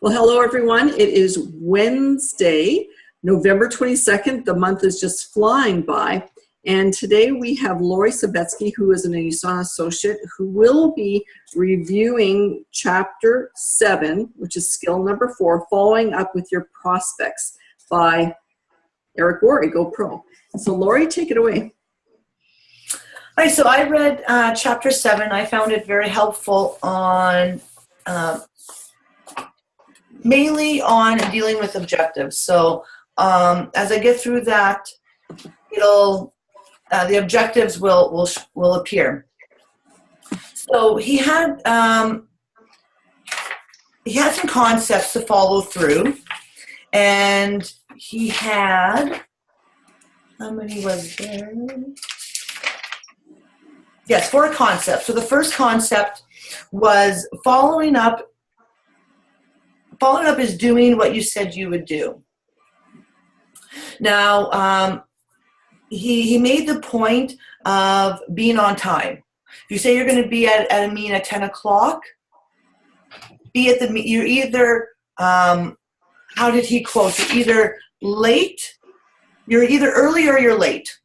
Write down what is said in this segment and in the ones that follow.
Well, hello, everyone. It is Wednesday, November 22nd. The month is just flying by. And today we have Lori Sabetsky, who is an USANA associate, who will be reviewing Chapter 7, which is skill number 4, following up with your prospects by Eric Worre, Go Pro. So Lori, take it away. All right, so I read Chapter 7. I found it very helpful on mainly on dealing with objectives. So as I get through that, the objectives will appear. So he had some concepts to follow through, and he had, how many was there? Yes, 4 concepts. So the first concept was following up. Following up is doing what you said you would do. Now, he made the point of being on time. If you say you're going to be at a meeting at 10 o'clock, be at the meeting. You're either, how did he quote? You're either late, you're either early or you're late.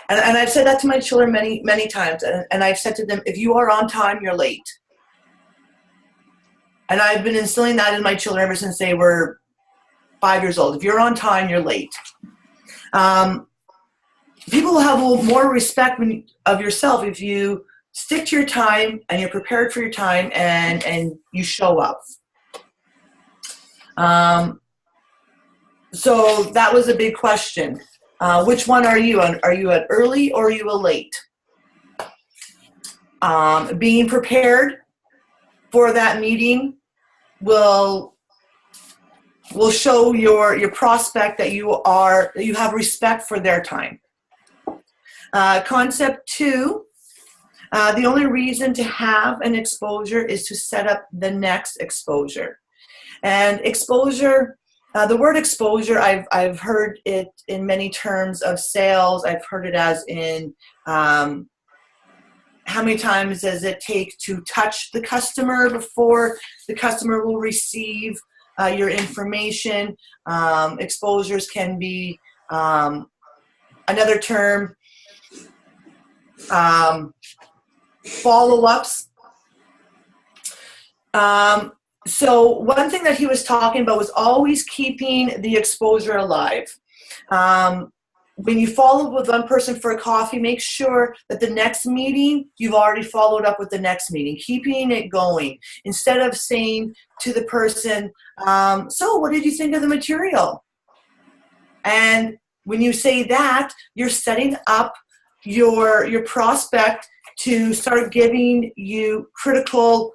And I've said that to my children many, many times. And I've said to them, if you are on time, you're late. And I've been instilling that in my children ever since they were 5 years old. If you're on time, you're late. People will have more respect of yourself if you stick to your time and you're prepared for your time and you show up. So that was a big question. Which one are you? Are you an early or are you a late? Being prepared for that meeting will show your prospect that you have respect for their time. Concept 2, the only reason to have an exposure is to set up the next exposure. And exposure, the word exposure, I've heard it in many terms of sales. I've heard it as in how many times does it take to touch the customer before the customer will receive your information. Exposures can be another term, follow-ups. So one thing that he was talking about was always keeping the exposure alive. When you follow up with one person for a coffee, make sure that the next meeting, you've already followed up with the next meeting, keeping it going. Instead of saying to the person, so what did you think of the material? And when you say that, you're setting up your prospect to start giving you a critical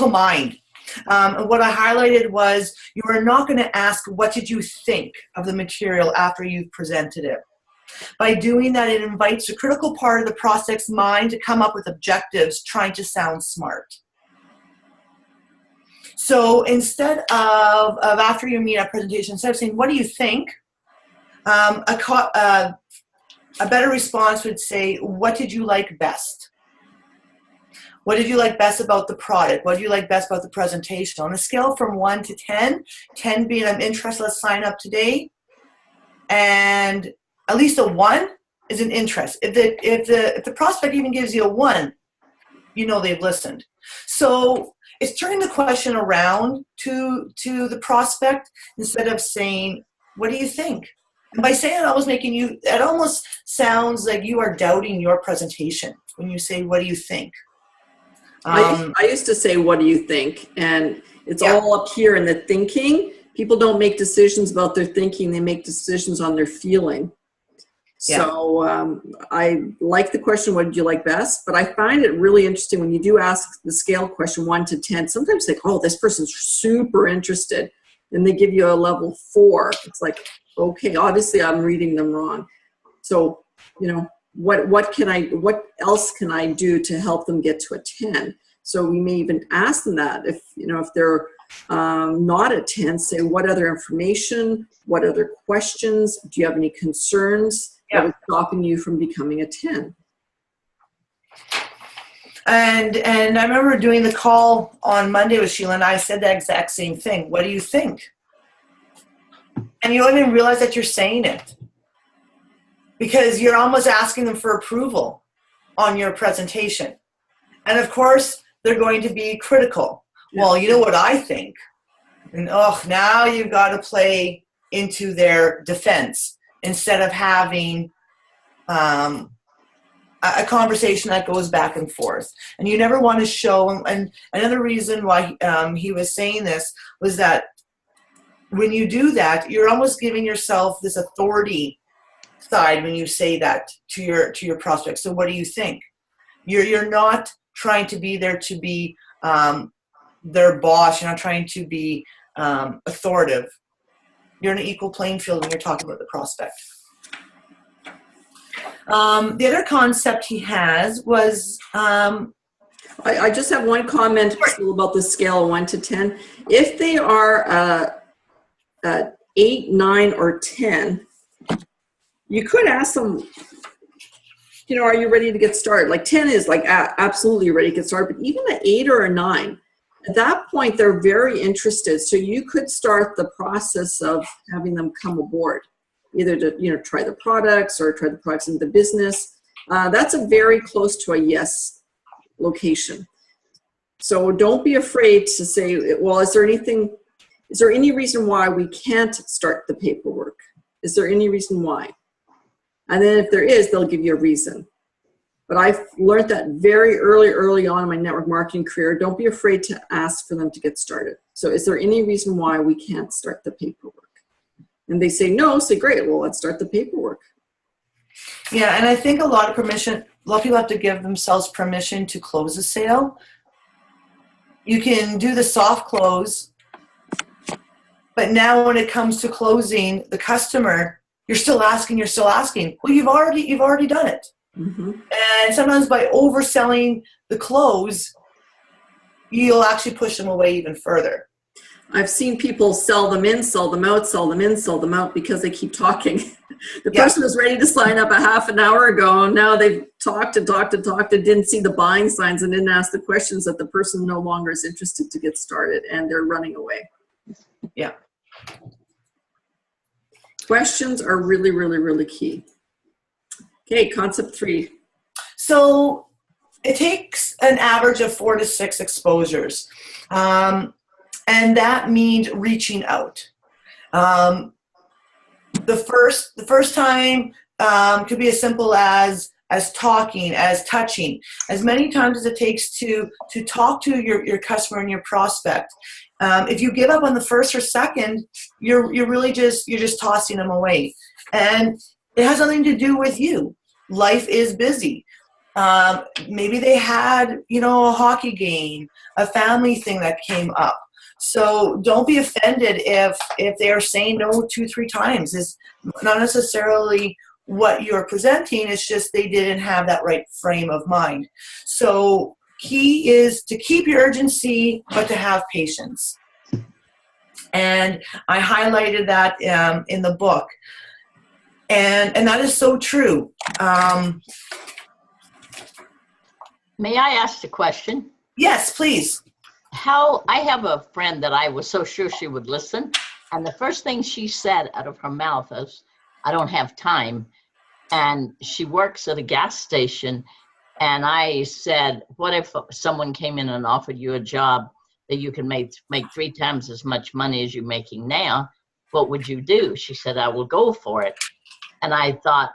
mind. And what I highlighted was you are not going to ask, what did you think of the material after you've presented it? By doing that, it invites a critical part of the prospect's mind to come up with objectives, trying to sound smart. So instead of after you meet a presentation, instead of saying, what do you think? A better response would say, what did you like best? What did you like best about the product? What do you like best about the presentation? On a scale from 1 to 10, 10 being I'm interested, let's sign up today, and at least a 1 is an interest. If the prospect even gives you a 1, you know they've listened. So it's turning the question around to the prospect instead of saying, what do you think? And by saying it almost sounds like you are doubting your presentation when you say, what do you think? I used to say, what do you think? And it's all up here in the thinking. People don't make decisions about their thinking. They make decisions on their feeling. Yeah. So I like the question, what did you like best? But I find it really interesting when you do ask the scale question 1 to 10. Sometimes they think, oh, this person's super interested. And they give you a level 4. It's like, okay, obviously I'm reading them wrong. So, what else can I do to help them get to a 10? So we may even ask them that if they're not a 10, say what other information, what other questions, do you have any concerns that are stopping you from becoming a 10? And I remember doing the call on Monday with Sheila, and I said the exact same thing. What do you think? And you don't even realize that you're saying it, because you're almost asking them for approval on your presentation. And of course, they're going to be critical. Yeah. Well, you know what I think? And now you've got to play into their defense instead of having a conversation that goes back and forth. And you never want to show, and another reason why he was saying this was that when you do that, you're almost giving yourself this authority side when you say that to your prospect. So what do you think? You're not trying to be there to be their boss. You're not trying to be authoritative. You're in an equal playing field when you're talking about the prospect. The other concept he has was... I just have one comment about the scale of 1 to 10. If they are 8, 9, or 10, you could ask them, are you ready to get started? Like 10 is like absolutely ready to get started, but even an 8 or a 9, at that point, they're very interested. So you could start the process of having them come aboard, either to, try the products or try the products in the business. That's a very close to a yes location. So don't be afraid to say, well, is there any reason why we can't start the paperwork? Is there any reason why? And then if there is, they'll give you a reason. But I've learned that very early on in my network marketing career. Don't be afraid to ask for them to get started. So is there any reason why we can't start the paperwork? And they say no, say great, well, let's start the paperwork. Yeah, and I think a lot of people have to give themselves permission to close a sale. You can do the soft close, but now when it comes to closing the customer, you're still asking. Well, you've already done it. Mm-hmm. And sometimes by overselling the close, you'll actually push them away even further. I've seen people sell them in, sell them out, sell them in, sell them out because they keep talking. The person was ready to sign up a half an hour ago, and now they've talked and didn't see the buying signs and didn't ask the questions that the person no longer is interested to get started, and they're running away. Yeah. Questions are really, really, really key. Okay, concept 3. So it takes an average of 4 to 6 exposures. And that means reaching out. The first time could be as simple as talking, as touching, as many times as it takes to talk to your customer and your prospect. If you give up on the first or second, you're really just tossing them away, and it has nothing to do with you. Life is busy. Maybe they had a hockey game, a family thing that came up. So don't be offended if they are saying no 2, 3 times. It's not necessarily what you're presenting. It's just they didn't have that right frame of mind. So key is to keep your urgency, but to have patience. And I highlighted that in the book. And that is so true. May I ask a question? Yes, please. I have a friend that I was so sure she would listen, and the first thing she said out of her mouth is, I don't have time. And she works at a gas station, and I said, what if someone came in and offered you a job that you can make 3 times as much money as you're making now? What would you do? She said, I will go for it. And I thought,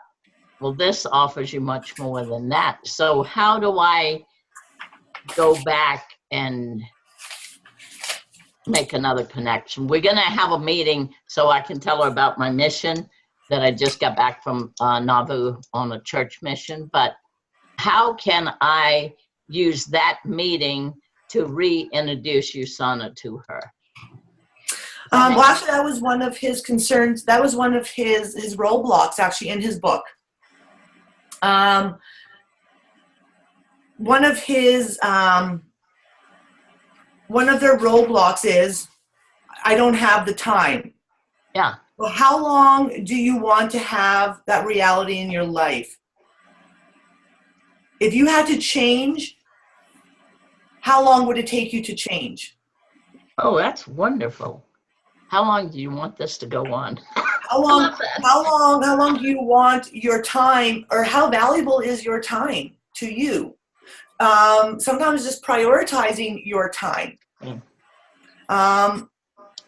well, this offers you much more than that. So how do I go back and make another connection? We're going to have a meeting so I can tell her about my mission that I just got back from Nauvoo on a church mission. But how can I use that meeting to reintroduce USANA to her? Well, actually, that was one of his concerns. That was one of his roadblocks, actually, in his book. One of their roadblocks is, I don't have the time. Yeah. Well, how long do you want to have that reality in your life? If you had to change how long would it take you to change? Oh, that's wonderful. How long do you want this to go on? How long do you want your time, or how valuable is your time to you? Sometimes just prioritizing your time.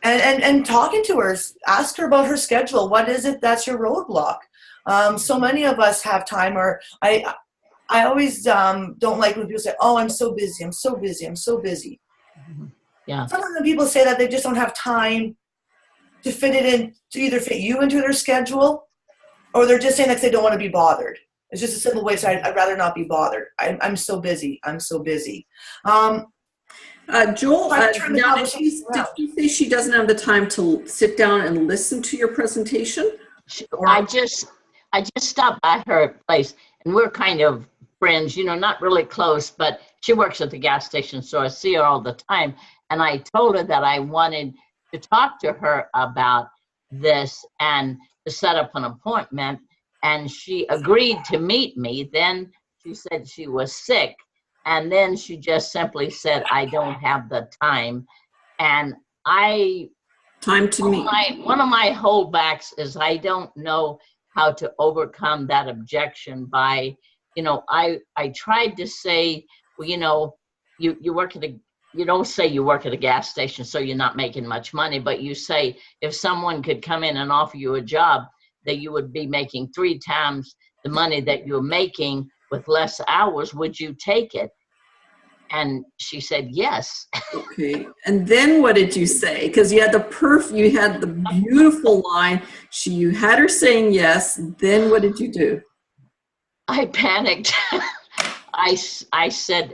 And talking to her, ask her about her schedule. What is it that's your roadblock? So many of us have time, or I always don't like when people say, oh, I'm so busy, I'm so busy, I'm so busy. Yeah. Sometimes when people say that, they just don't have time to fit it in, to either fit you into their schedule, or they're just saying that they don't want to be bothered. It's just a simple way to say, I'd rather not be bothered. I'm so busy. I'm so busy. Joel, did you say she doesn't have the time to sit down and listen to your presentation? I just stopped by her place, and we're kind of friends, you know, not really close, but she works at the gas station, so I see her all the time. And I told her that I wanted to talk to her about this and to set up an appointment. And she agreed to meet me. Then she said she was sick. And then she just simply said, I don't have the time. And time to meet. One of my holdbacks is I don't know how to overcome that objection by, you know, I tried to say, well, you know, you work at you don't say you work at a gas station, so you're not making much money, but you say if someone could come in and offer you a job, that you would be making 3 times the money that you're making with less hours, would you take it? And she said, yes. Okay. And then what did you say? Because you had you had the beautiful line. You had her saying yes. Then what did you do? I panicked. I said,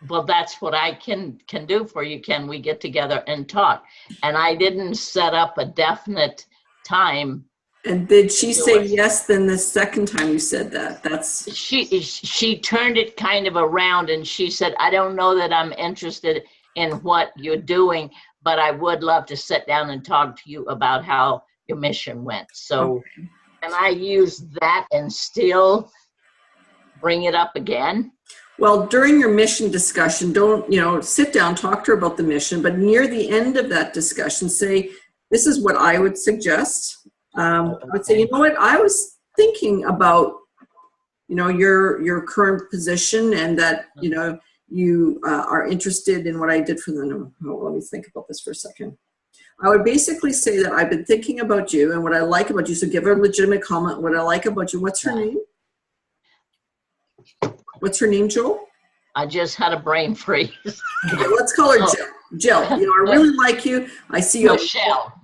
well, that's what I can do for you. Can we get together and talk? And I didn't set up a definite time. And did she say yes then the second time you said that? She turned it kind of around and she said, I don't know that I'm interested in what you're doing, but I would love to sit down and talk to you about how your mission went. So, okay. And I used that and still bring it up again. Well, during your mission discussion, don't, you know, sit down, talk to her about the mission, but near the end of that discussion, say, this is what I would suggest. I would say, you know what, I was thinking about, you know, your current position and that, you know, you are interested in what I did for them. Oh, let me think about this for a second. I would basically say that I've been thinking about you and what I like about you. So give her a legitimate comment. What I like about you. What's her name? What's her name, Joel? I just had a brain freeze. Okay, let's call her Jill. Jill, you know, I really like you. I see you. Michelle,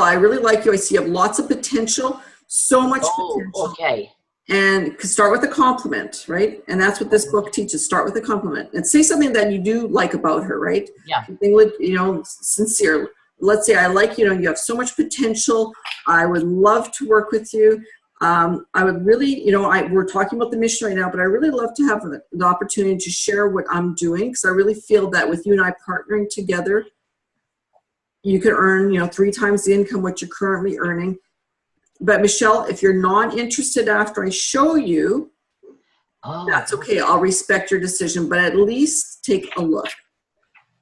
I really like you. I see you have lots of potential, so much potential. Okay. And start with a compliment, right? And that's what this book teaches. Start with a compliment and say something that you do like about her, right? Yeah. Something with, you know, sincere. Let's say, I like, you know, you have so much potential. I would love to work with you. I would really, you know, we're talking about the mission right now, but I really love to have the opportunity to share what I'm doing, because I really feel that with you and I partnering together, you can earn, you know, 3 times the income what you're currently earning. But Michelle, if you're not interested after I show you, that's okay. I'll respect your decision, but at least take a look.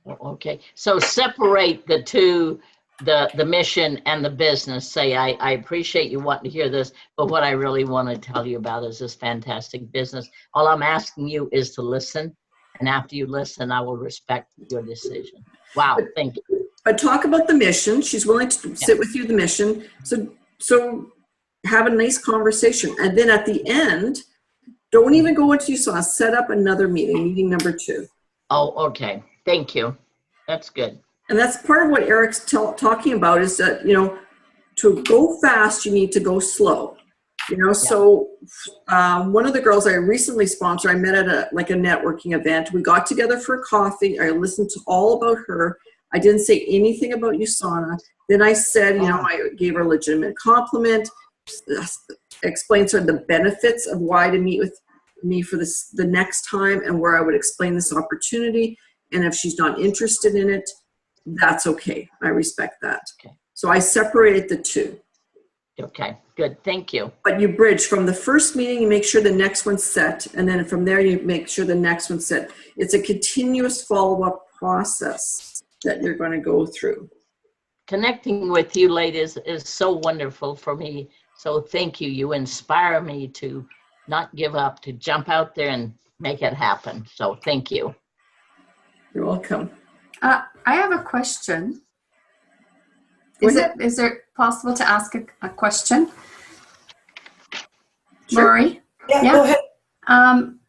Okay. So separate the two, the mission and the business. Say, I appreciate you wanting to hear this, but what I really want to tell you about is this fantastic business. All I'm asking you is to listen. And after you listen, I will respect your decision. Wow. Thank you. But talk about the mission. She's willing to sit with you, the mission. So have a nice conversation. And then at the end, don't even go into you saw, set up another meeting number 2. Oh, okay. Thank you. That's good. And that's part of what Eric's talking about, is that, you know, to go fast, you need to go slow. You know, so one of the girls I recently sponsored, I met at a networking event. We got together for a coffee. I listened to all about her. I didn't say anything about USANA. Then I said, you know, I gave her a legitimate compliment, explained to her the benefits of why to meet with me for the next time, and where I would explain this opportunity. And if she's not interested in it, that's okay. I respect that. Okay. So I separated the two. Okay, good. Thank you. But you bridge from the first meeting, you make sure the next one's set, and then from there you make sure the next one's set. It's a continuous follow-up process that you're going to go through. Connecting with you ladies is so wonderful for me. So thank you. You inspire me to not give up, to jump out there and make it happen. So thank you. You're welcome. I have a question. Go Is ahead. it possible to ask a question? Sure. Lori? Yeah, Yeah. go ahead.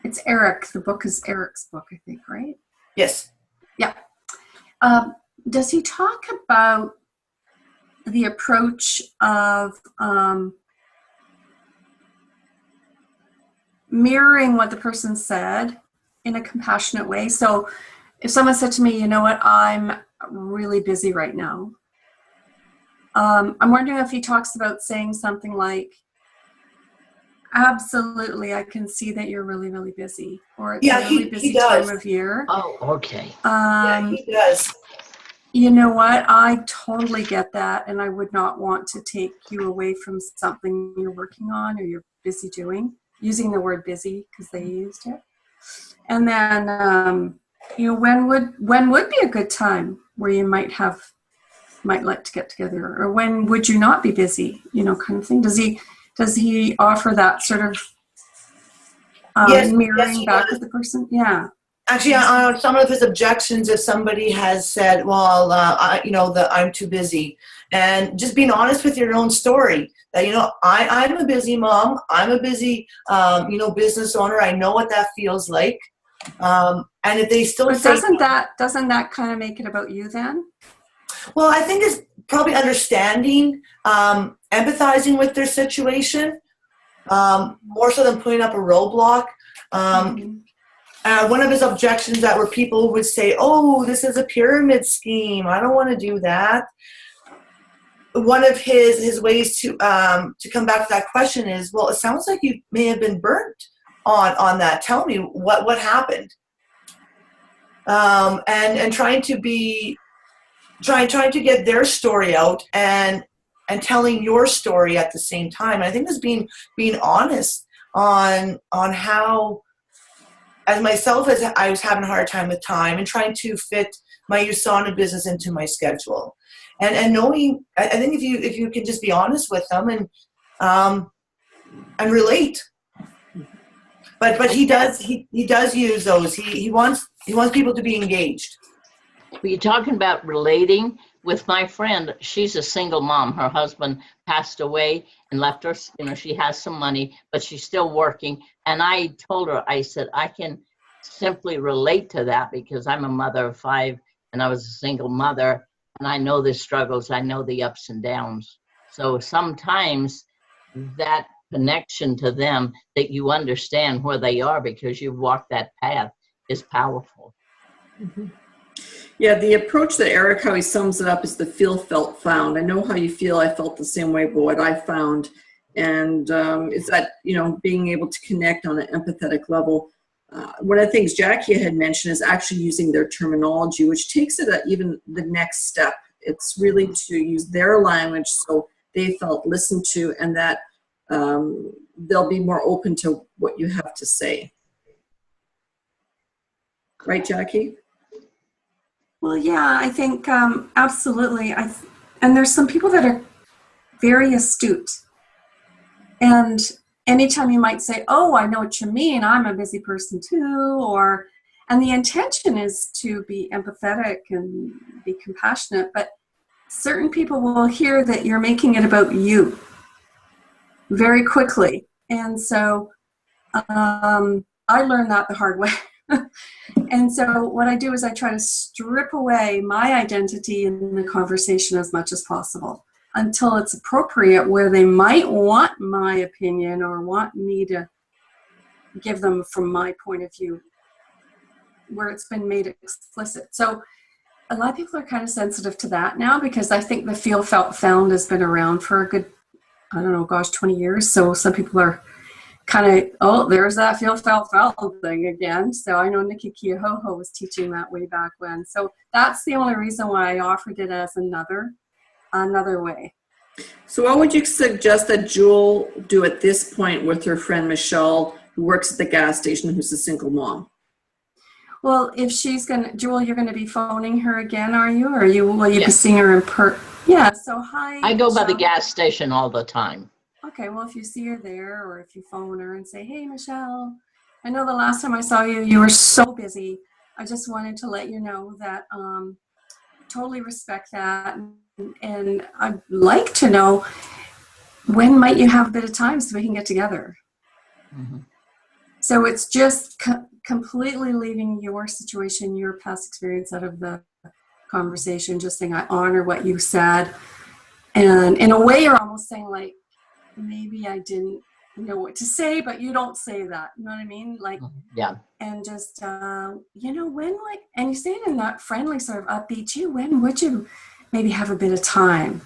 It's Eric. The book is Eric's book, I think, right? Yes. Yeah. Does he talk about the approach of mirroring what the person said in a compassionate way? So if someone said to me, you know what, I'm really busy right now. I'm wondering if he talks about saying something like, absolutely, I can see that you're really, really busy. Or it's a really busy time of year. Oh, okay. Yeah, he does. You know what? I totally get that. And I would not want to take you away from something you're working on or you're busy doing, using the word busy because they used it. And then, you know, when would be a good time where you might like to get together, or when would you not be busy, you know, kind of thing. Does he offer that sort of mirroring back with the person? Yeah. Actually, on some of his objections, if somebody has said, well, I'm too busy, and just being honest with your own story, that, you know, I'm a busy mom, I'm a busy, business owner, I know what that feels like. And if they still but say, doesn't that kind of make it about you then? well, I think it's probably understanding, empathizing with their situation, more so than putting up a roadblock. One of his objections that were people would say, oh, this is a pyramid scheme, I don't want to do that. One of his ways to come back to that question is, well, it sounds like you may have been burnt on that. Tell me what happened. And trying to get their story out and telling your story at the same time. I think it's being honest on how, as myself, as I was having a hard time with time and trying to fit my USANA business into my schedule, and knowing, I think if you can just be honest with them and relate. But he does use those. He wants people to be engaged. Were you talking about relating? With my friend, she's a single mom. Her husband passed away and left her, you know, she has some money, but she's still working. And I told her, I said, I can simply relate to that because I'm a mother of 5 and I was a single mother, and I know the struggles, I know the ups and downs. So sometimes that connection to them, that you understand where they are because you've walked that path, is powerful. Mm-hmm. Yeah, the approach that Eric, how he sums it up, is the feel, felt, found. I know how you feel. I felt the same way, but what I found. And it's that, you know, being able to connect on an empathetic level. One of the things Jackie had mentioned is actually using their terminology, which takes it at even the next step. It's really to use their language so they felt listened to, and that they'll be more open to what you have to say. Right, Jackie? Well, yeah, I think absolutely. And there's some people that are very astute. And anytime you might say, oh, I know what you mean, I'm a busy person too, and the intention is to be empathetic and be compassionate, but certain people will hear that you're making it about you very quickly. And so I learned that the hard way. And so what I do is I try to strip away my identity in the conversation as much as possible until it's appropriate, where they might want my opinion or want me to give them from my point of view, where it's been made explicit. So a lot of people are kind of sensitive to that now, because I think the feel, felt, found has been around for a good, 20 years. So some people are kind of, oh, there's that feel, felt, found thing again. So I know Nikki Keohoho was teaching that way back when. So that's the only reason why I offered it as another way. So what would you suggest that Jewel do at this point with her friend Michelle, who works at the gas station, who's a single mom? Well, if she's gonna, Jewel, you're gonna be phoning her again, are you? Or will you be Yes. seeing her in Yeah, so hi. I go by the Michelle. gas station all the time. Okay, well, if you see her there, or if you phone her and say, hey, Michelle, I know the last time I saw you, you were so busy. I just wanted to let you know that totally respect that. And I'd like to know, when might you have a bit of time so we can get together? Mm-hmm. So it's just completely leaving your situation, your past experience out of the conversation, just saying, I honor what you said. And in a way, you're almost saying, like, maybe I didn't know what to say, but you don't say that. You know what I mean? Like, yeah. And just, when, and you say it in that friendly sort of upbeat, when would you maybe have a bit of time?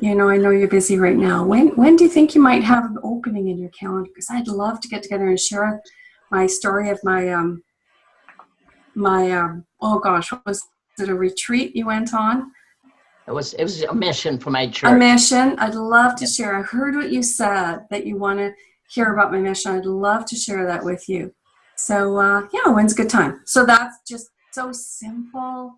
I know you're busy right now. When do you think you might have an opening in your calendar? Because I'd love to get together and share my story of my, oh gosh, what was it, a retreat you went on? It was a mission for my church. A mission. I'd love to share. I heard what you said, that you want to hear about my mission. I'd love to share that with you. So, when's a good time? So that's just so simple.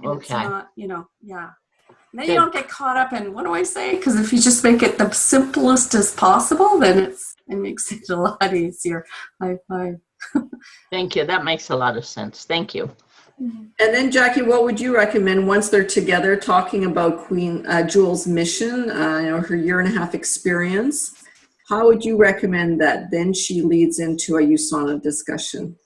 Okay. It's not, And then you don't get caught up in, what do I say? Because if you just make it the simplest as possible, then it makes it a lot easier. High five. Thank you. That makes a lot of sense. Thank you. And then, Jackie, what would you recommend once they're together talking about Jewel's mission, her 1.5 year experience? How would you recommend that then she leads into a USANA discussion?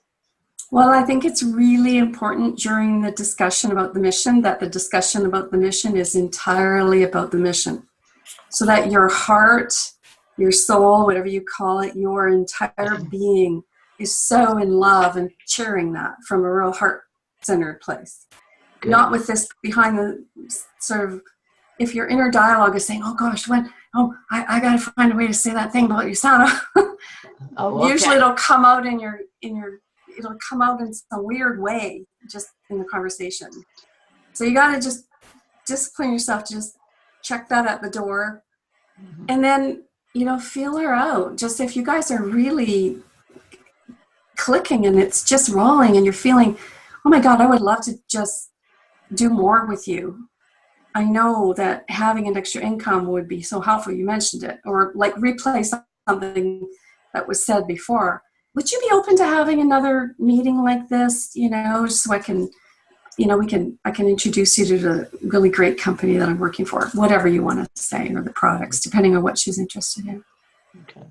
Well, I think it's really important during the discussion about the mission that the discussion about the mission is entirely about the mission. So that your heart, your soul, whatever you call it, your entire being is so in love and cheering that from a real heart-centered place. Good. Not with this behind the sort of, if your inner dialogue is saying, oh gosh, I got to find a way to say that thing about USANA. Usually it'll come out it'll come out in some weird way just in the conversation. So you got to just discipline yourself to just check that at the door. Mm-hmm. And then, feel her out. Just if you guys are really clicking and it's just rolling and you're feeling, oh my God, I would love to just do more with you. I know that having an extra income would be so helpful. You mentioned it. Or like replay something that was said before. Would you be open to having another meeting like this, just so I can, I can introduce you to the really great company that I'm working for, whatever you want to say, or the products, depending on what she's interested in. Okay.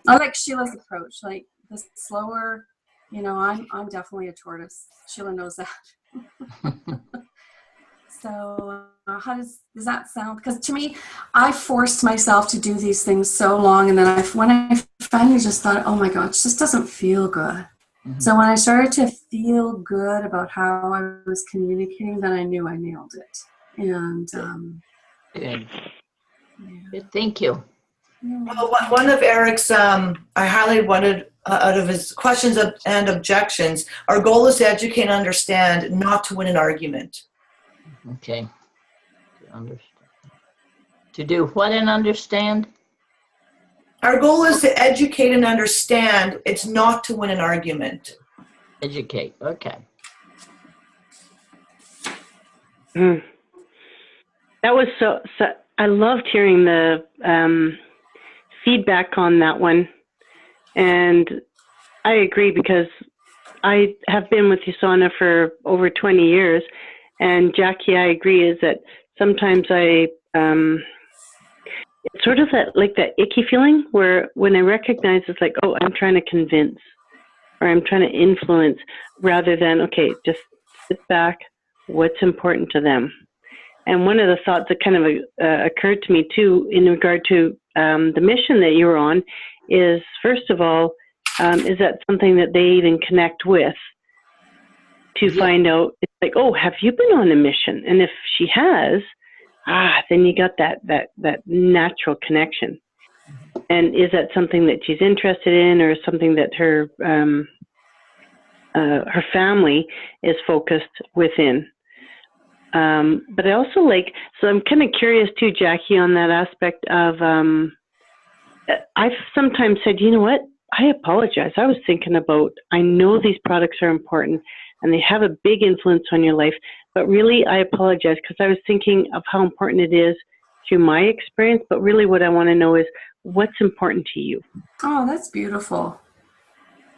I like Sheila's approach, like the slower, I'm definitely a tortoise. Sheila knows that. So how does that sound? Because to me, I forced myself to do these things so long, and then when I finally just thought, oh my God, it just doesn't feel good. Mm-hmm. So when I started to feel good about how I was communicating, then I knew I nailed it. And good. Good. Thank you. Well, one of Eric's, I highlighted one out of his questions and objections. Our goal is to educate and understand, not to win an argument. Okay. To understand. To do what and understand? Our goal is to educate and understand. It's not to win an argument. Educate. Okay. That was so I loved hearing the feedback on that one. And I agree, because I have been with USANA for over 20 years. And Jackie, I agree, is that sometimes it's sort of that icky feeling where when I recognize it's like, oh, I'm trying to convince or I'm trying to influence, rather than, okay, just sit back, what's important to them. And one of the thoughts that kind of occurred to me too in regard to the mission that you were on is, first of all, is that something that they even connect with? To find out, it's like, oh, have you been on a mission? And if she has, then you got that natural connection. And is that something that she's interested in, or something that her family is focused within? But I also like, so I'm kind of curious too, Jackie, on that aspect of, I've sometimes said, you know what, I apologize. I was thinking about, I know these products are important and they have a big influence on your life, but really I apologize because I was thinking of how important it is through my experience, but really what I want to know is what's important to you. Oh, that's beautiful.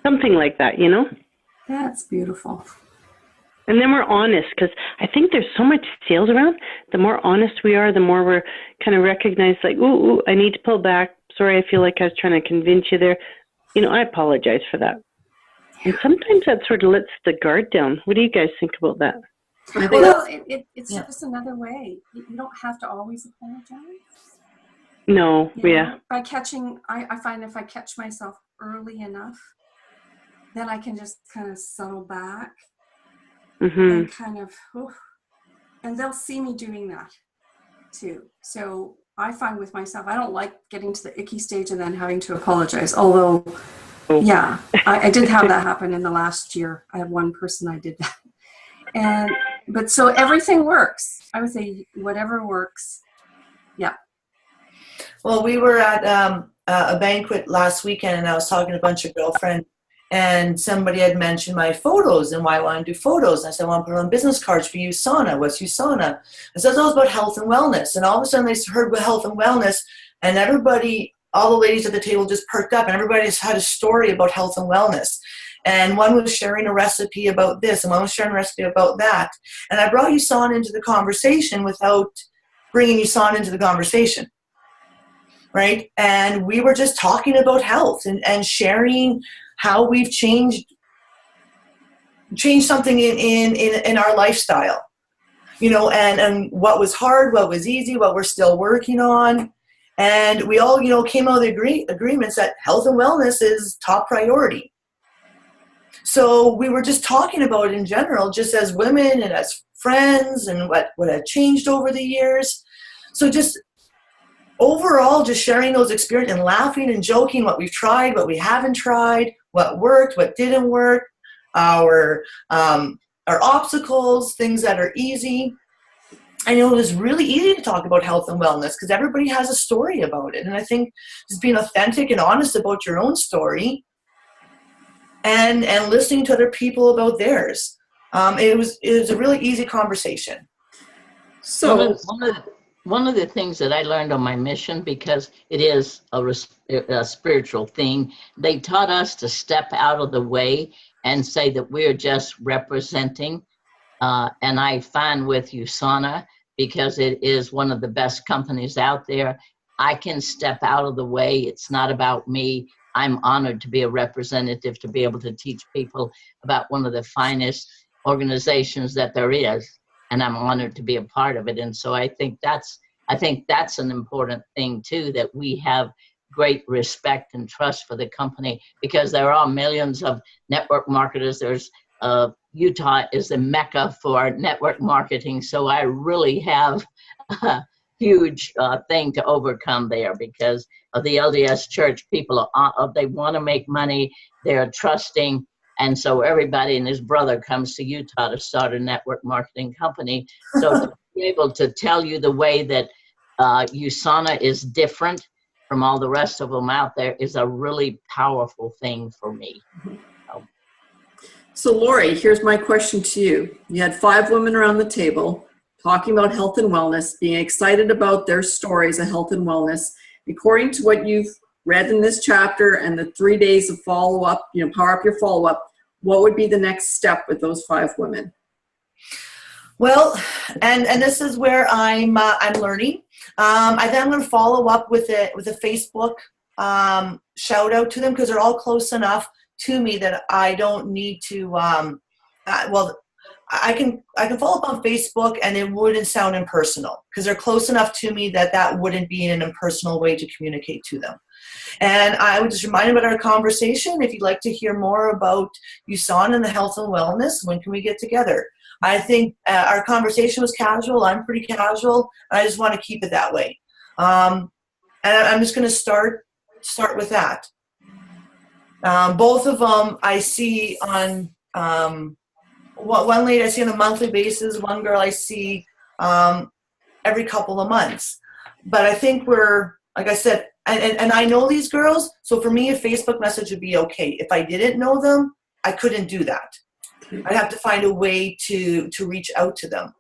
Something like that, you know? That's beautiful. And then we're honest, because I think there's so much sales around. The more honest we are, the more we're kind of recognized, like, ooh, I need to pull back. Sorry, I feel like I was trying to convince you there. You know, I apologize for that. And sometimes that sort of lets the guard down. What do you guys think about that? Well, it's just another way. You don't have to always apologize. No, By catching, I find if I catch myself early enough, then I can just kind of settle back. And kind of, and they'll see me doing that too. So I find with myself, I don't like getting to the icky stage and then having to apologize. Although, yeah, I did have that happen in the last year. I had one person I did that. But so everything works. I would say whatever works. Yeah. Well, we were at a banquet last weekend and I was talking to a bunch of girlfriends. And somebody had mentioned my photos and why I want to do photos. And I said, I want to put on business cards for USANA. What's USANA? I said, it's all about health and wellness. And all of a sudden they heard health and wellness, and everybody, all the ladies at the table just perked up, and everybody just had a story about health and wellness. And one was sharing a recipe about this, and one was sharing a recipe about that. And I brought USANA into the conversation without bringing USANA into the conversation. Right? And we were just talking about health and sharing how we've changed something in our lifestyle, you know, and what was hard, what was easy, what we're still working on. And we all, you know, came out of the agreements that health and wellness is top priority. So we were just talking about it in general, just as women and as friends, and what had changed over the years. So just overall, just sharing those experiences and laughing and joking, what we've tried, what we haven't tried, what worked, what didn't work, our obstacles, things that are easy. I know it was really easy to talk about health and wellness because everybody has a story about it. And I think just being authentic and honest about your own story and listening to other people about theirs. It was a really easy conversation. So one of the things that I learned on my mission, because it is a spiritual thing, they taught us to step out of the way and say that we're just representing. And I find with USANA, because it is one of the best companies out there, I can step out of the way. It's not about me. I'm honored to be a representative, to be able to teach people about one of the finest organizations that there is. And I'm honored to be a part of it. And so I think that's an important thing too, that we have great respect and trust for the company, because there are millions of network marketers. There's Utah is the mecca for network marketing. So I really have a huge thing to overcome there because of the LDS church. People they want to make money. They're trusting. And so everybody and his brother comes to Utah to start a network marketing company. So to be able to tell you the way that USANA is different from all the rest of them out there is a really powerful thing for me. So Lori, here's my question to you. You had 5 women around the table talking about health and wellness, being excited about their stories of health and wellness. According to what you've read in this chapter and the 3 days of follow-up, you know, power up your follow-up, what would be the next step with those 5 women? Well, and this is where I'm learning. I think I'm going to follow up with a Facebook shout out to them, because they're all close enough to me that I don't need to. I can follow up on Facebook and it wouldn't sound impersonal, because they're close enough to me that wouldn't be an impersonal way to communicate to them. And I would just remind them about our conversation. If you'd like to hear more about USANA and the health and wellness, when can we get together? I think our conversation was casual. I'm pretty casual. I just want to keep it that way. And I'm just going to start with that. Both of them I see on one lady I see on a monthly basis, one girl I see every couple of months. But I think we're, like I said, and I know these girls, so for me a Facebook message would be okay. If I didn't know them, I couldn't do that. I'd have to find a way to reach out to them.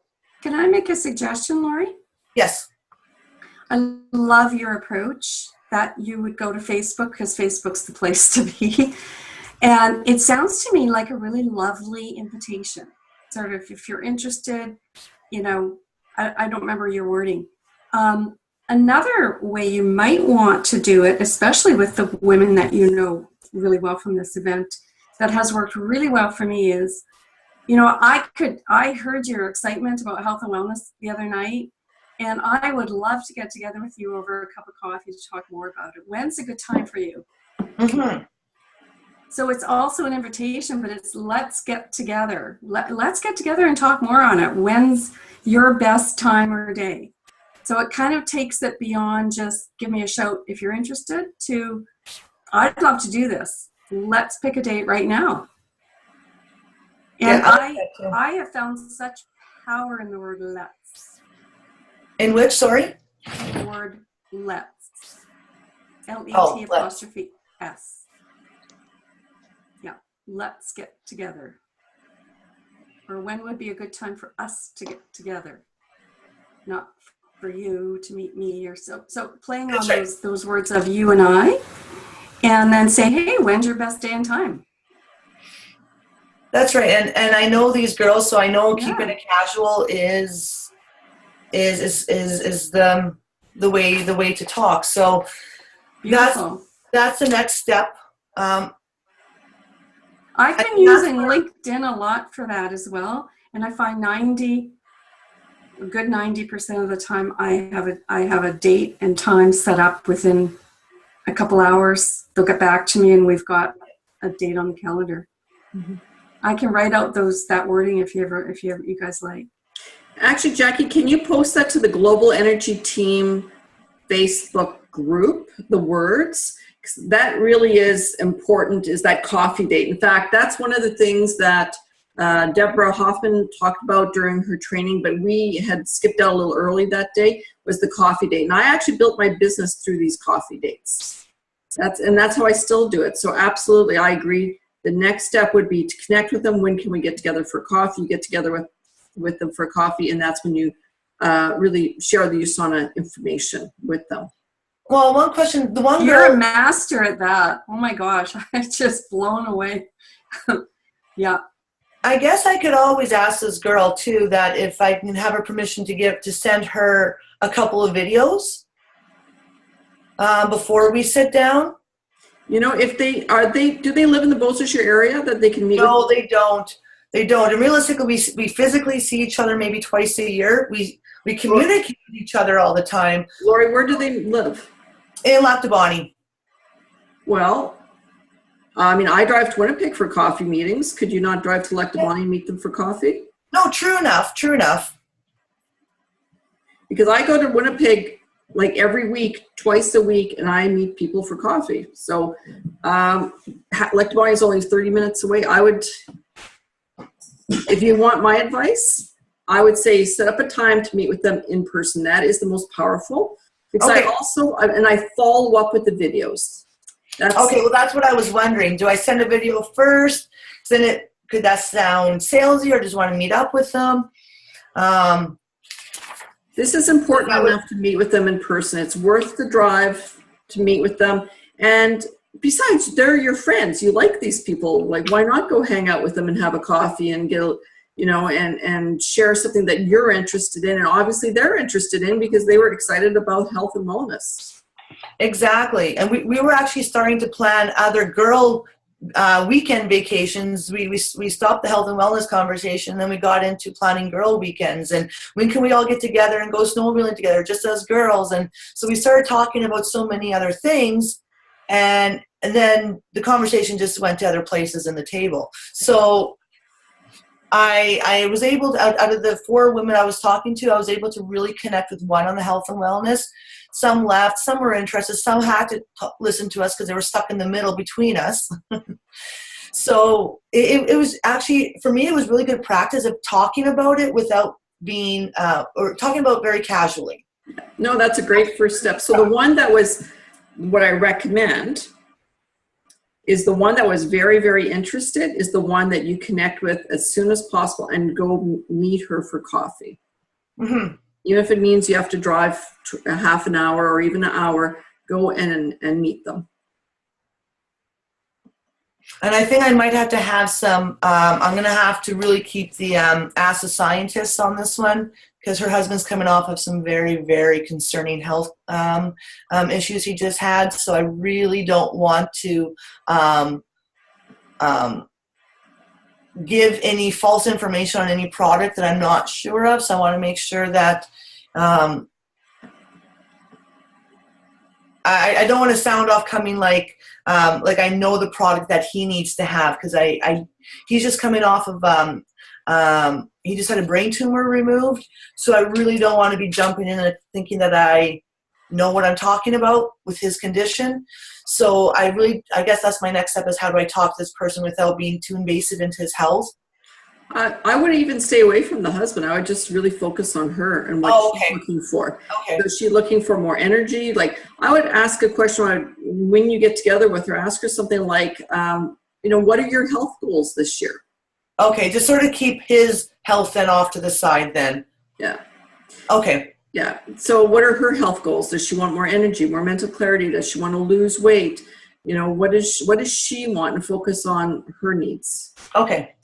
Can I make a suggestion, Lori? Yes. I love your approach that you would go to Facebook, because Facebook's the place to be. And it sounds to me like a really lovely invitation. Sort of, if you're interested, you know, I don't remember your wording. Another way you might want to do it, especially with the women that you know really well from this event, that has worked really well for me is, you know, I heard your excitement about health and wellness the other night, and I would love to get together with you over a cup of coffee to talk more about it. When's a good time for you? Mm-hmm. So it's also an invitation, but it's let's get together. Let's get together and talk more on it. When's your best time or day? So it kind of takes it beyond just give me a shout if you're interested to, I'd love to do this. Let's pick a date right now. And yeah, I have found such power in the word let's. In which, sorry? The word let's. L-E-T apostrophe S. Yeah, let's get together. Or when would be a good time for us to get together? Not for you to meet me or so. So playing on those words of you and I, and then say, hey, when's your best day and time? That's right. And I know these girls, so I know keeping it casual is the way to talk. So that's the next step. I've been using LinkedIn a lot for that as well, and I find a good 90% of the time I have a date and time set up within a couple hours. They'll get back to me, and we've got a date on the calendar. Mm-hmm. I can write out that wording if you guys like. Actually, Jackie, can you post that to the Global Energy Team Facebook group, the words? That really is important, is that coffee date. In fact, that's one of the things that Deborah Hoffman talked about during her training, but we had skipped out a little early that day, was the coffee date. And I actually built my business through these coffee dates. That's how I still do it. So absolutely, I agree. The next step would be to connect with them. When can we get together for coffee? You get together with them for coffee, and that's when you really share the USANA information with them. Well, one question, You're a master at that. Oh my gosh, I'm just blown away. Yeah. I guess I could always ask this girl too that if I can have her permission to send her a couple of videos before we sit down. You know, do they live in the Beausejour area that they can meet? No, they don't. They don't. And realistically, we physically see each other maybe twice a year. We communicate with each other all the time. Lori, where do they live? In Laptabani. Well, I mean, I drive to Winnipeg for coffee meetings. Could you not drive to Laptabani and meet them for coffee? No, true enough. Because I go to Winnipeg like every week, twice a week, and I meet people for coffee. So Laptabani is only 30 minutes away. I would, if you want my advice, I would say set up a time to meet with them in person. That is the most powerful. Because I also, and I follow up with the videos. Okay, well, that's what I was wondering. Do I send a video first? Then could that sound salesy, or just want to meet up with them? This is important enough to meet with them in person. It's worth the drive to meet with them. And besides, they're your friends. You like these people. Like, why not go hang out with them and have a coffee and get, and share something that you're interested in, and obviously they're interested in because they were excited about health and wellness. Exactly. And we were actually starting to plan other girl weekend vacations. We stopped the health and wellness conversation, then we got into planning girl weekends, and when can we all get together and go snowmobiling together just as girls. And so we started talking about so many other things, and then the conversation just went to other places in the table. So I was able to, out of the 4 women I was talking to, I was able to really connect with one on the health and wellness. Some left, some were interested, some had to listen to us because they were stuck in the middle between us. So it was actually, for me, it was really good practice of talking about it without being, or talking about very casually. No, that's a great first step. So the one that was what I recommend is the one that was very, very interested is the one that you connect with as soon as possible and go meet her for coffee. Mm-hmm. Even if it means you have to drive a half an hour or even an hour, go in and meet them. And I think I might have to have some, I'm going to have to really keep the Ask the Scientists on this one, because her husband's coming off of some very, very concerning health issues he just had. So I really don't want to give any false information on any product that I'm not sure of. So I want to make sure that I don't want to sound off coming like I know the product that he needs to have, because he's just coming off of he just had a brain tumor removed, so I really don't want to be jumping in and thinking that I know what I'm talking about with his condition. So I guess that's my next step, is how do I talk to this person without being too invasive into his health. I would even stay away from the husband. I would just really focus on her and what she's looking for. Okay. So is she looking for more energy? Like, I would ask a question when you get together with her. Ask her something like, what are your health goals this year? Okay, just sort of keep his health then off to the side then. Yeah. Okay. Yeah. So what are her health goals? Does she want more energy, more mental clarity? Does she want to lose weight? What does she want, and focus on her needs? Okay.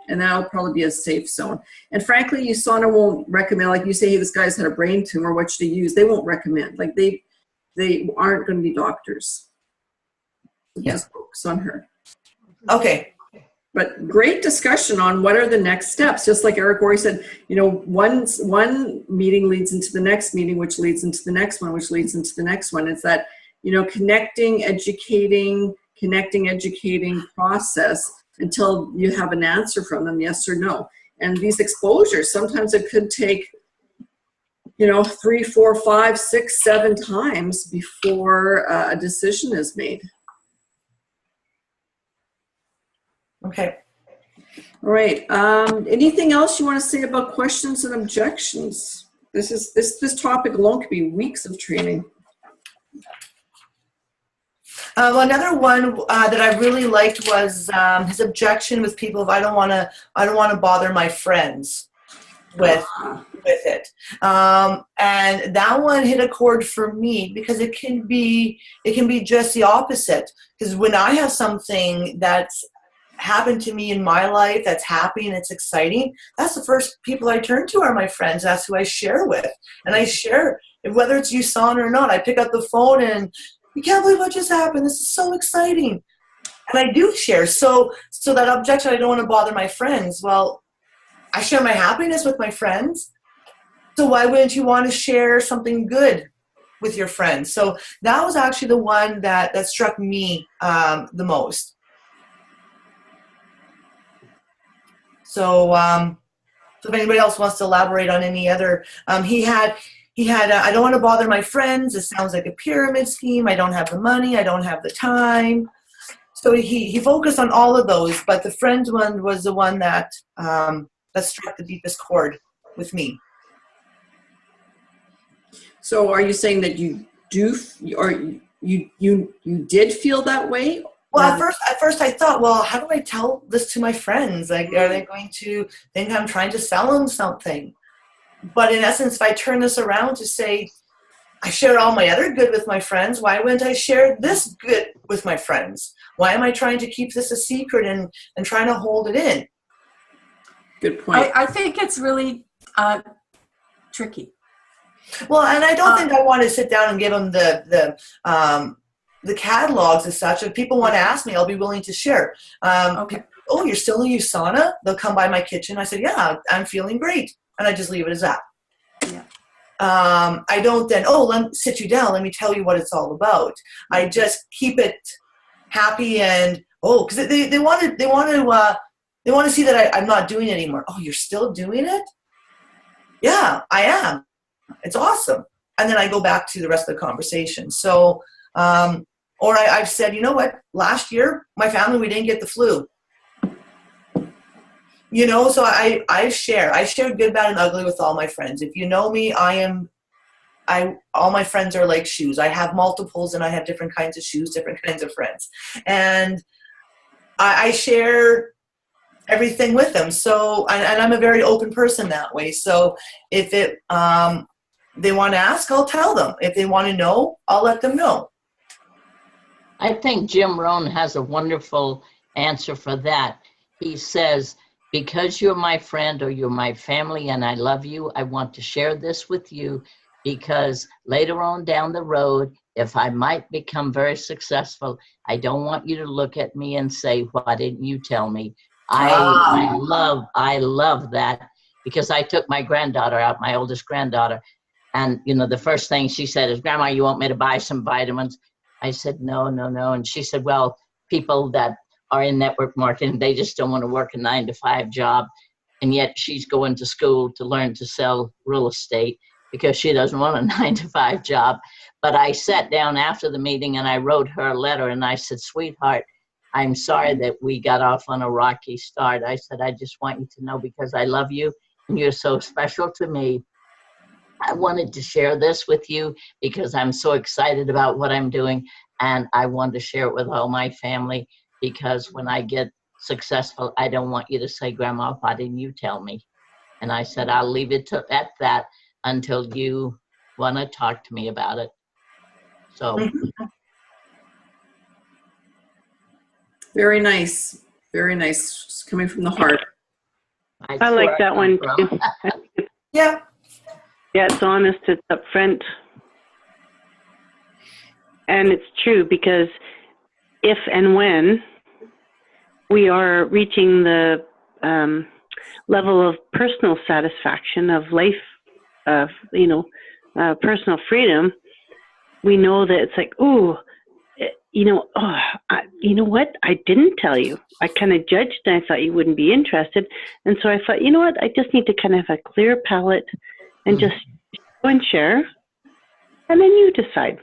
And that'll probably be a safe zone. And frankly, USANA won't recommend, like you say, hey, this guy's had a brain tumor, what should he use? They won't recommend. Like they aren't going to be doctors. So just focus on her. Okay. But great discussion on what are the next steps. Just like Eric Gorey said, one meeting leads into the next meeting, which leads into the next one, which leads into the next one. It's that, connecting, educating process until you have an answer from them, yes or no. And these exposures, sometimes it could take, 3, 4, 5, 6, 7 times before a decision is made. Okay. All right. Anything else you want to say about questions and objections? This topic alone could be weeks of training. Another one that I really liked was his objection with people of I don't want to bother my friends with it, and that one hit a chord for me, because it can be just the opposite. Because when I have something that's happened to me in my life that's happy and it's exciting, that's the first people I turn to are my friends. That's who I share with, and I share whether it's USANA or not. I pick up the phone and, you can't believe what just happened. This is so exciting. And I do share. So that objection, I don't want to bother my friends. Well, I share my happiness with my friends. So why wouldn't you want to share something good with your friends? So that was actually the one that struck me the most. So if anybody else wants to elaborate on any other, he had I don't want to bother my friends. It sounds like a pyramid scheme. I don't have the money. I don't have the time. So he focused on all of those, but the friends one was the one that struck the deepest chord with me. So are you saying that you do, or you did feel that way? Well, at first I thought, well, how do I tell this to my friends? Like, are they going to think I'm trying to sell them something? But in essence, if I turn this around to say, I share all my other good with my friends, why wouldn't I share this good with my friends? Why am I trying to keep this a secret and trying to hold it in? Good point. I think it's really tricky. Well, and I don't think I want to sit down and give them the catalogs as such. If people want to ask me, I'll be willing to share. Okay. Oh, you're still in USANA? They'll come by my kitchen. I said, yeah, I'm feeling great. And I just leave it as that. Yeah. I don't then, let me sit you down. Let me tell you what it's all about. I just keep it happy and, because they want to see that I'm not doing it anymore. Oh, you're still doing it? Yeah, I am. It's awesome. And then I go back to the rest of the conversation. So, or I've said, you know what? Last year, my family, we didn't get the flu. So I share good, bad, and ugly with all my friends. If you know me, all my friends are like shoes. I have multiples, and I have different kinds of shoes, different kinds of friends. And I share everything with them. So, and I'm a very open person that way. So if they want to ask, I'll tell them. If they want to know, I'll let them know. I think Jim Rohn has a wonderful answer for that. He says, because you're my friend or you're my family and I love you, I want to share this with you because later on down the road, if I might become very successful, I don't want you to look at me and say, why didn't you tell me? I love that because I took my granddaughter out, my oldest granddaughter, and the first thing she said is, Grandma, you want me to buy some vitamins? I said, no. And she said, well, people that are in network marketing, they just don't want to work a 9-to-5 job. And yet she's going to school to learn to sell real estate because she doesn't want a 9-to-5 job. But I sat down after the meeting and I wrote her a letter and I said, sweetheart, I'm sorry that we got off on a rocky start. I said, I just want you to know because I love you and you're so special to me. I wanted to share this with you because I'm so excited about what I'm doing and I want to share it with all my family because when I get successful, I don't want you to say, Grandma, why didn't you tell me? And I said, I'll leave it at that until you want to talk to me about it. So. Very nice. Very nice. It's coming from the heart. I like that one too. Yeah. Yeah, it's honest, it's upfront. And it's true because if and when we are reaching the level of personal satisfaction of life, of personal freedom, we know that it's like, you know what? I didn't tell you. I kind of judged and I thought you wouldn't be interested. And so I thought, you know what? I just need to kind of have a clear palette and just go and share. And then you decide.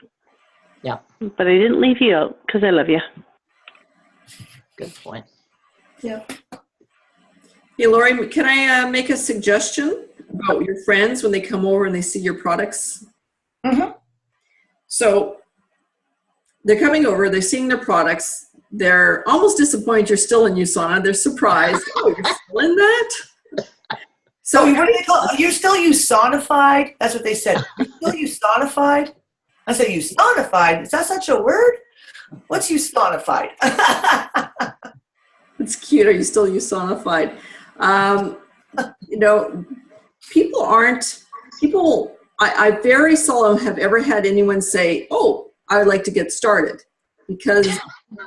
Yeah. But I didn't leave you out because I love you. Good point. Yeah. Hey, Lori, can I make a suggestion about your friends when they come over and they see your products? Mm-hmm. So they're coming over, they're seeing their products, they're almost disappointed you're still in USANA, they're surprised, oh, you're still in that? So what do they call it? You're still USANified? That's what they said. You're still USANified? I said, USANified? Is that such a word? What's USANified? It's cute, are you still USANified? I very seldom have ever had anyone say, oh, I would like to get started, because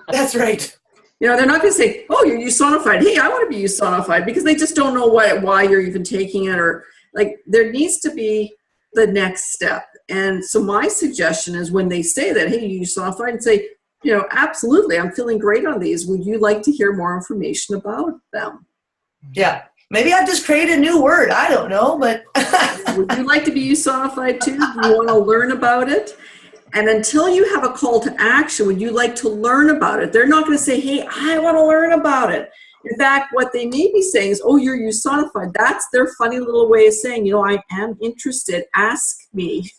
that's right. They're not going to say, oh, you're USANified. Hey, I want to be USANified, because they just don't know why you're even taking it, or like there needs to be the next step. And so my suggestion is when they say that, hey, you USANified, and say, absolutely, I'm feeling great on these. Would you like to hear more information about them? Yeah. Maybe I just create a new word. I don't know, but. Would you like to be USANified too? Do you want to learn about it? And until you have a call to action, would you like to learn about it? They're not going to say, hey, I want to learn about it. In fact, what they may be saying is, oh, you're USANified. That's their funny little way of saying, I am interested. Ask me.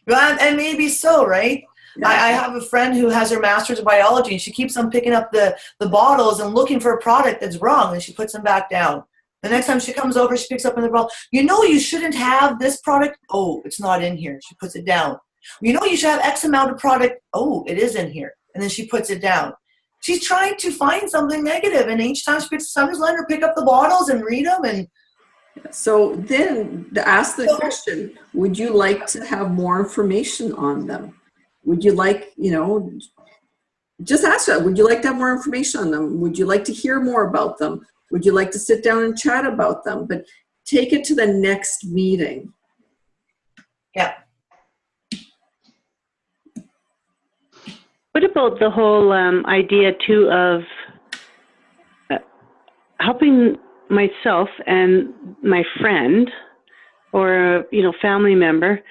Well, and maybe so, right? Yeah. I have a friend who has her master's of biology, and she keeps on picking up the bottles and looking for a product that's wrong, and she puts them back down. The next time she comes over, she picks up another bottle. You shouldn't have this product. Oh, it's not in here. She puts it down. You should have X amount of product. Oh, it is in here. And then she puts it down. She's trying to find something negative, and each time she picks, I'm just letting her pick up the bottles and read them. And so then to ask the question, would you like to have more information on them? Would you like, just ask her, would you like to have more information on them? Would you like to hear more about them? Would you like to sit down and chat about them? But take it to the next meeting. Yeah. What about the whole idea too of helping myself and my friend or family member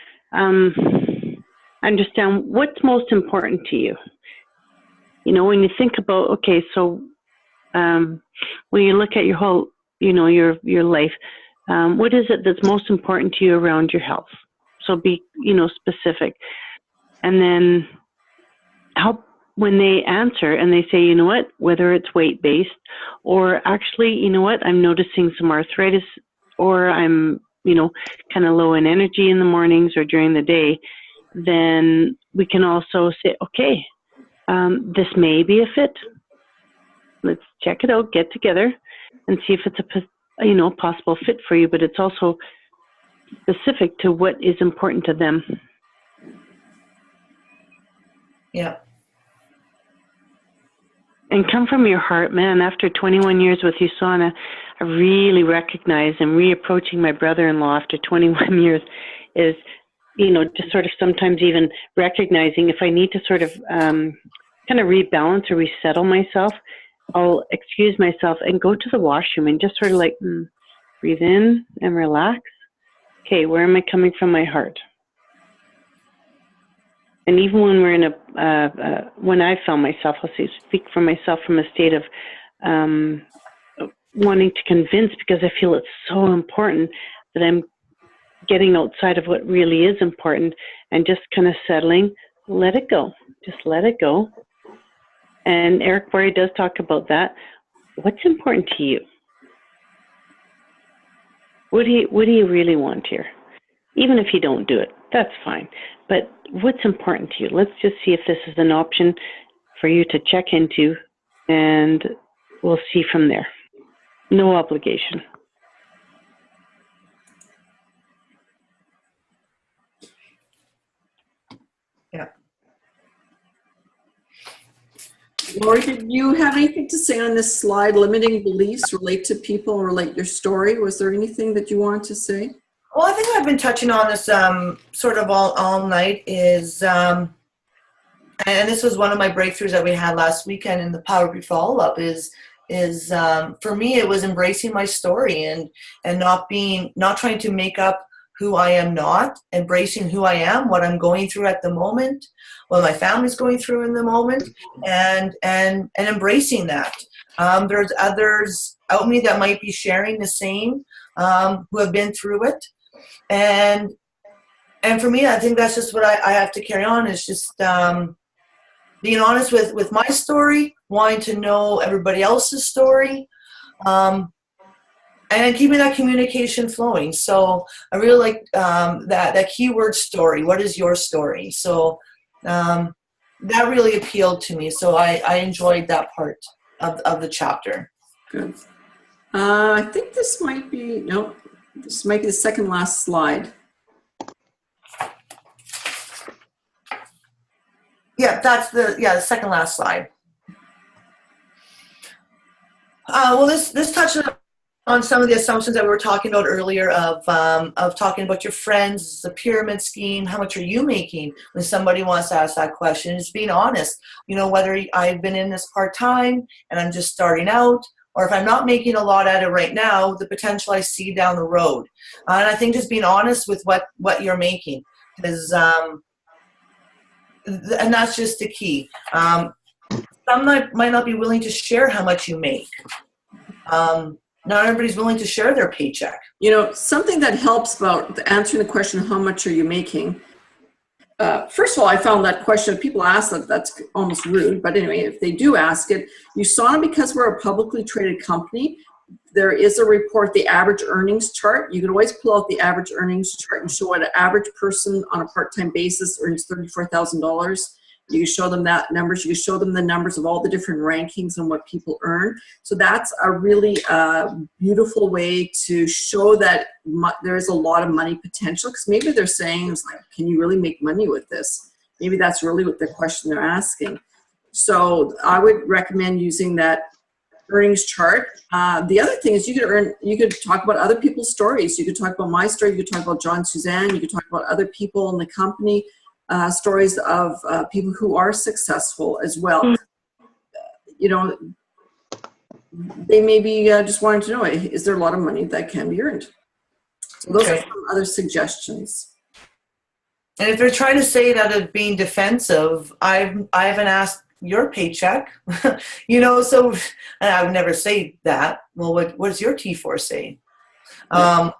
understand what's most important to you? When you think about, okay, so when you look at your whole your life. What is it that's most important to you around your health? So be, specific. And then help when they answer and they say, whether it's weight-based or actually, I'm noticing some arthritis, or I'm, kind of low in energy in the mornings or during the day, then we can also say, okay, this may be a fit. Let's check it out, get together and see if it's a possible fit for you, but it's also specific to what is important to them. Yeah. And come from your heart, man. After 21 years with you, Sauna, I really recognize, and reapproaching my brother-in-law after 21 years is, just sort of sometimes even recognizing if I need to sort of kind of rebalance or resettle myself, I'll excuse myself and go to the washroom and just sort of like breathe in and relax. Okay, where am I coming from my heart? And even when we're in when I found myself, I'll speak for myself from a state of wanting to convince, because I feel it's so important that I'm getting outside of what really is important and just kind of settling, let it go. Just let it go. And Eric Borey does talk about that. What's important to you? What do you really want here? Even if you don't do it, that's fine. But what's important to you? Let's just see if this is an option for you to check into, and we'll see from there. No obligation. Yeah. Lori, did you have anything to say on this slide? Limiting beliefs relate to people, relate your story. Was there anything that you wanted to say? Well, I think I've been touching on this sort of all night is, and this was one of my breakthroughs that we had last weekend in the Power Brief follow-up is for me, it was embracing my story and not trying to make up who I am not, embracing who I am, what I'm going through at the moment, what my family's going through in the moment, and embracing that. There's others out me that might be sharing the same, who have been through it. And for me, I think that's just what I have to carry on, is just being honest with my story, wanting to know everybody else's story, and keeping that communication flowing. So I really like that keyword story. What is your story? So that really appealed to me. So I enjoyed that part of the chapter. Good. I think this might be, nope, this might be the second last slide. Yeah, that's the second last slide. Well, this touches on some of the assumptions that we were talking about earlier of talking about your friends, the pyramid scheme, how much are you making when somebody wants to ask that question. Just being honest, whether I've been in this part-time and I'm just starting out, or if I'm not making a lot at it right now, the potential I see down the road. And I think just being honest with what you're making is, and that's just the key. Some might not be willing to share how much you make. Not everybody's willing to share their paycheck. Something that helps about answering the question, how much are you making? First of all, I found that question, if people ask that's almost rude. But anyway, if they do ask it, USANA, because we're a publicly traded company, there is a report, the average earnings chart. You can always pull out the average earnings chart and show what an average person on a part-time basis earns $34,000. You can show them that numbers. You can show them the numbers of all the different rankings and what people earn. So that's a really beautiful way to show that there is a lot of money potential, because maybe they're saying, it's like, can you really make money with this? Maybe that's really what the question they're asking. So I would recommend using that earnings chart. The other thing is you could talk about other people's stories. You could talk about my story. You could talk about John Suzanne. You could talk about other people in the company. Stories of people who are successful as well. They may be just wanting to know, is there a lot of money that can be earned? So those are some other suggestions. And if they're trying to say that of being defensive, I haven't asked your paycheck. You know, so I would never say that. Well, what does your T4 say? But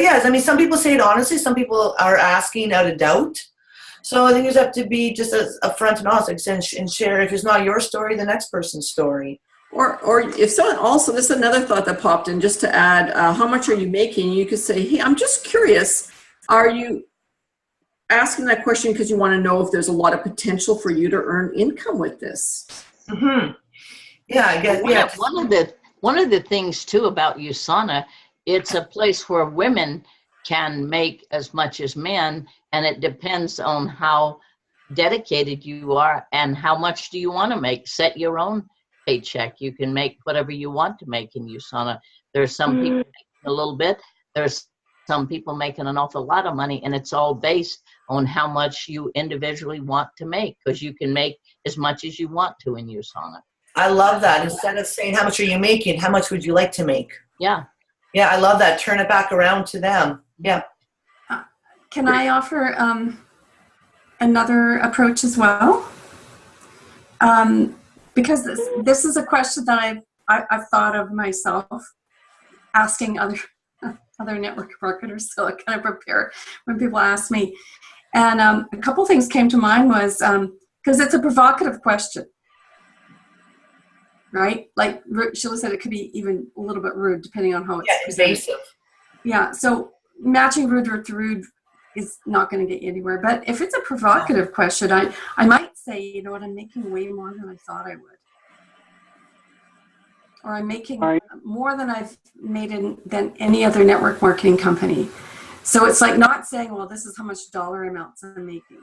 yes, I mean, some people say it honestly. Some people are asking out of doubt. So I think you just have to be just as upfront and honest and share, if it's not your story, the next person's story. Or if someone also, this is another thought that popped in, just to add, how much are you making? You could say, hey, I'm just curious. Are you asking that question because you want to know if there's a lot of potential for you to earn income with this? Mm-hmm. Yeah, I guess. Yeah. One of the things too about USANA, it's a place where women can make as much as men, and it depends on how dedicated you are and how much do you want to make. Set your own paycheck. You can make whatever you want to make in USANA. There's some people making a little bit. There's some people making an awful lot of money, and it's all based on how much you individually want to make, because you can make as much as you want to in USANA. I love that. Instead of saying, how much are you making? How much would you like to make? Yeah. Yeah, I love that. Turn it back around to them. Yeah. Can I offer another approach as well? Because this is a question that I've thought of myself, asking other network marketers, so I kind of prepare when people ask me. And a couple things came to mind was, because it's a provocative question, right? Like Sheila said, it could be even a little bit rude depending on how it's invasive. Yeah, so matching rude with rude is not going to get you anywhere. But if it's a provocative question, I might say, you know what, I'm making way more than I thought I would. Or I'm making more than I've made than any other network marketing company. So it's like not saying, well, this is how much dollar amounts I'm making.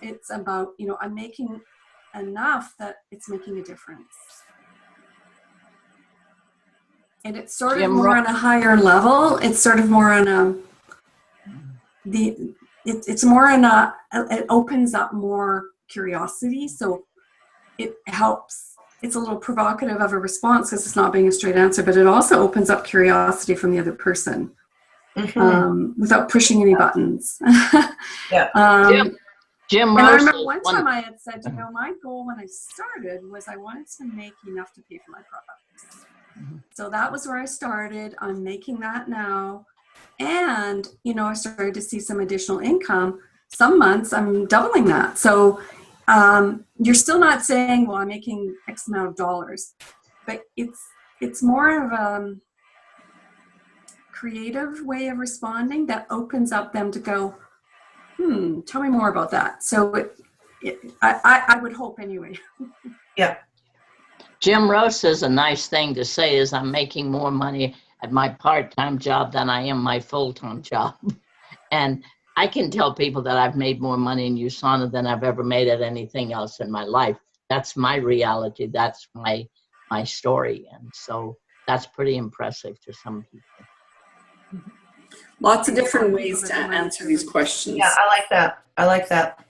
It's about, you know, I'm making enough that it's making a difference. And it's sort of more on a higher level. It's sort of more on it's more on it opens up more curiosity. So it helps. It's a little provocative of a response because it's not being a straight answer, but it also opens up curiosity from the other person without pushing any buttons. Yeah. Jim and I Rose remember one time I had said, you know, my goal when I started was I wanted to make enough to pay for my products. So that was where I started. I'm making that now. And, you know, I started to see some additional income. Some months I'm doubling that. So you're still not saying, well, I'm making X amount of dollars, but it's more of a creative way of responding that opens up them to go, tell me more about that. So I would hope anyway. Yeah. Jim Rose says a nice thing to say is, I'm making more money at my part-time job than I am my full-time job. And I can tell people that I've made more money in USANA than I've ever made at anything else in my life. That's my reality. That's my story. And so that's pretty impressive to some people. Lots of different ways to answer these questions. Yeah, I like that. I like that.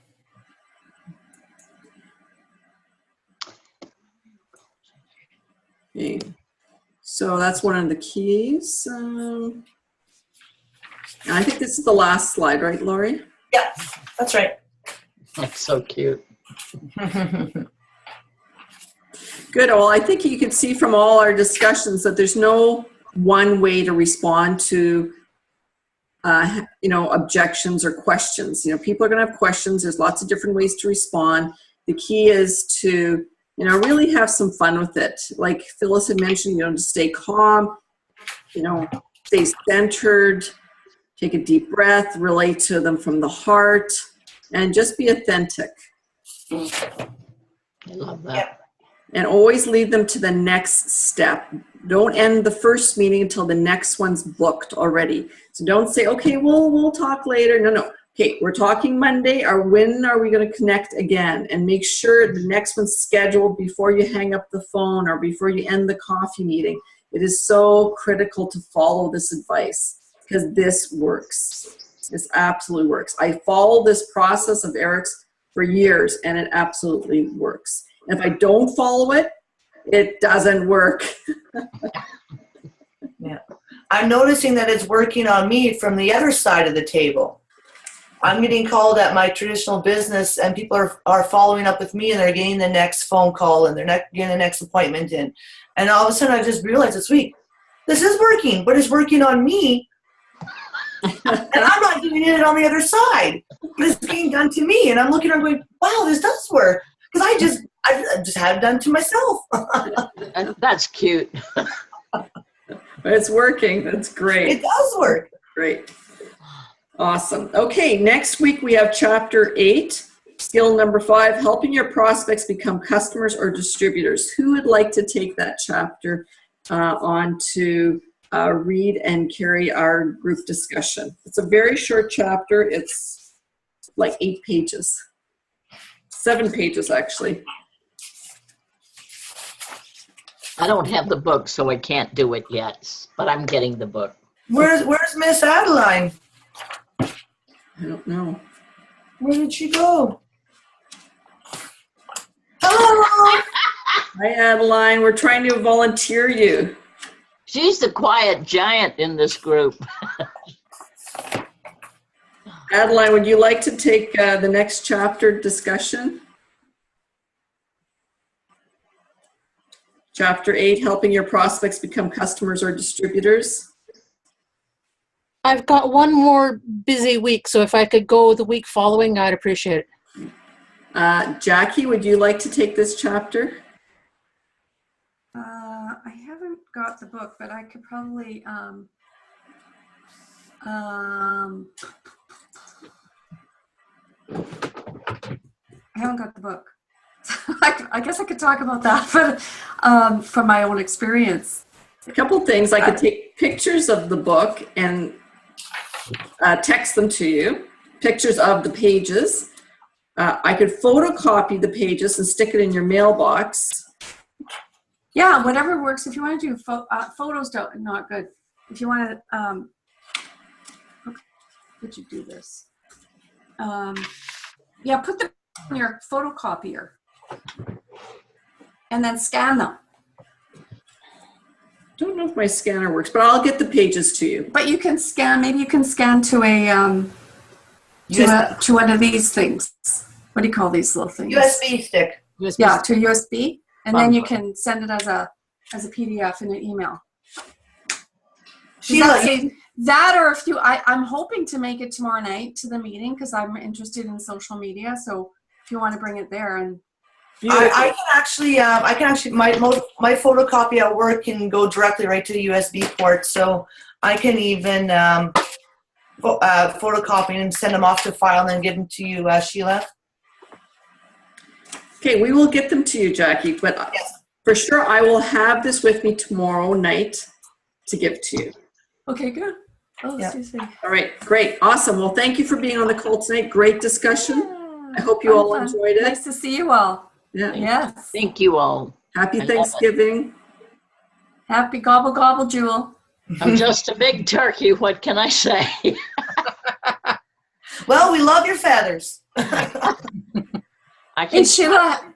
Okay. So that's one of the keys. I think this is the last slide, right, Lori? Yeah, that's right. That's so cute. Good. Well, I think you can see from all our discussions that there's no one way to respond to, you know, objections or questions. You know, people are going to have questions. There's lots of different ways to respond. The key is to, you know, really have some fun with it. Like Phyllis had mentioned, you know, to stay calm, you know, stay centered, take a deep breath, relate to them from the heart, and just be authentic. I love that. And always lead them to the next step. Don't end the first meeting until the next one's booked already. So don't say, okay, we'll talk later. No. Okay, we're talking Monday, or when are we going to connect again? And make sure the next one's scheduled before you hang up the phone or before you end the coffee meeting. It is so critical to follow this advice because this works. This absolutely works. I follow this process of Eric's for years and it absolutely works. And if I don't follow it, it doesn't work. Yeah. I'm noticing that it's working on me from the other side of the table. I'm getting called at my traditional business, and people are following up with me, and they're getting the next phone call, and they're getting the next appointment in. And all of a sudden, I just realized this week, this is working, but it's working on me, and I'm not doing it on the other side. But it's being done to me, and I'm looking at it going, wow, this does work, because I just had it done to myself. And that's cute. It's working. That's great. It does work. Great. Awesome. Okay, next week we have chapter 8, skill number 5, helping your prospects become customers or distributors. Who would like to take that chapter on to read and carry our group discussion? It's a very short chapter. It's like 8 pages. 7 pages, actually. I don't have the book, so I can't do it yet, but I'm getting the book. Where's Miss Adeline? I don't know. Where did she go? Hello. Hi, Adeline. We're trying to volunteer you. She's the quiet giant in this group. Adeline, would you like to take the next chapter discussion? Chapter 8, helping your prospects become customers or distributors. I've got one more busy week, so if I could go the week following, I'd appreciate it. Jackie, would you like to take this chapter? I haven't got the book, but I could probably I haven't got the book. I guess I could talk about that, but from my own experience. A couple things. I could take pictures of the book and text them to you, pictures of the pages. I could photocopy the pages and stick it in your mailbox. Yeah, whatever works. If you want to do photos, not good. If you want to, would you do this? Yeah, put them in your photocopier and then scan them. Don't know if my scanner works, but I'll get the pages to you. But you can scan. Maybe you can scan to a to one of these things. What do you call these little things? USB stick. USB. Yeah, to USB, and then you can send it as a PDF in an email. Sheila, That, or if you, I'm hoping to make it tomorrow night to the meeting because I'm interested in social media. So if you want to bring it there, and I can actually my photocopy at work can go directly right to the USB port, so I can even photocopy and send them off to file and then give them to you, Sheila. Okay, we will get them to you, Jackie, but Yes. for sure I will have this with me tomorrow night to give to you. okay, good. Oh, Yeah. excuse me. All right, great, awesome. Well, thank you for being on the call tonight. Great discussion. I hope you all Fun. enjoyed it. Nice to see you all. Yeah. Yes. Thank you all. Happy I love it. Thanksgiving. Happy gobble gobble, Jewel. I'm just a big turkey. What can I say? Well, we love your feathers. I can Hey, Sheila,